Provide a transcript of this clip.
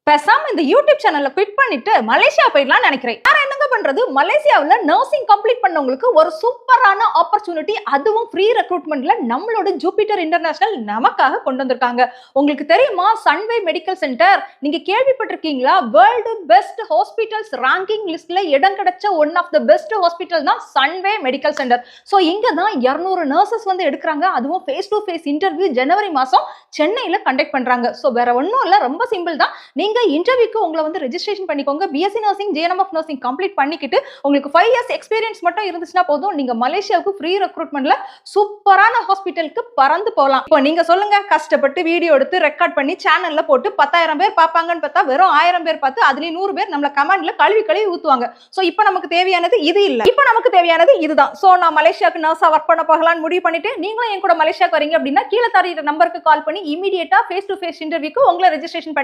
பேசாம இந்த யூடியூப் சேனல்ல குவிட் பண்ணிட்டு மலேசியா போயிடலாம் நினைக்கிறேன். வேற என்னங்க பண்றது? மலேசியாவுல நர்சிங் கம்ப்ளீட் பண்ணவங்களுக்கு ஒரு சூப்பரான ஆப்பர்ச்சுனிட்டி, அதுவும் ஃப்ரீ ரெக்ரூட்மெண்ட்ல நம்மளோட ஜூபிட்டர் இன்டர்நேஷனல் நமக்காக கொண்டு வந்திருக்காங்க. உங்களுக்கு தெரியுமா சன்வே மெடிக்கல் சென்டர்? நீங்க கேள்விப்பட்டிருக்கீங்களா? வேர்ல்டு பெஸ்ட் ஹாஸ்பிட்டல்ஸ் ரேங்கிங் லிஸ்ட்ல இடம் கிடைச்ச one of the best hospital தான் சன்வே மெடிக்கல் சென்டர். சோ இங்க தான் 200 நர்சஸ் வந்து எடுக்கிறாங்க. அதுவும் ஃபேஸ் டு ஃபேஸ் இன்டர்வியூ ஜனவரி மாசம் சென்னையில கண்டக்ட் பண்றாங்க. சோ வேற ஒன்றும் இல்ல, ரொம்ப சிம்பிள் தான். நீங்க இன்டர்வியூக்கு உங்களை வந்து ரெஜிஸ்ட்ரேஷன் பண்ணிக்கோங்க. பிஎஸ்சி நர்சிங், ஜேஎன்எம் நர்சிங் கம்ப்ளீட் பண்ணிக்கிட்டு உங்களுக்கு 5 இயர்ஸ் எக்ஸ்பீரியன்ஸ் மட்டும் இருந்துச்சுன்னா போதும், நீங்க மலேசியாவுக்கு ஃப்ரீ ரெக்ரூட்மெண்ட்ல சூப்பரான ஹாஸ்பிட்டலுக்கு பறந்து போகலாம். இப்போ நீங்க சொல்லுங்க, கஷ்டப்பட்டு வீடியோ எடுத்து ரெக்கார்ட் பண்ணி சேனல்ல போட்டு 10,000 பேர் பார்ப்பாங்கன்னு பார்த்தா வெறும் 1000 பேர் பார்த்து அதுலயும் 100 பேர் நம்மள கமெண்ட்ல கழுவி ஊத்துவாங்க. சோ இப்போ நமக்கு தேவையானது இது இல்ல, இப்போ நமக்கு தேவையானது இதுதான். சோ நான் மலேசியாவுக்கு நர்ஸா ஒர்க் பண்ண போகலான்னு முடிவு பண்ணிட்டு நீங்களும் என் கூட மலேசியாவுக்கு வரீங்க அப்படின்னா கீழே தர நம்பருக்கு கால் பண்ணி இமீடியட்டா ஃபேஸ் டு ஃபேஸ் இன்டர்வியூக்கு உங்களை ரெஜிஸ்ட்ரேஷன் பண்ணி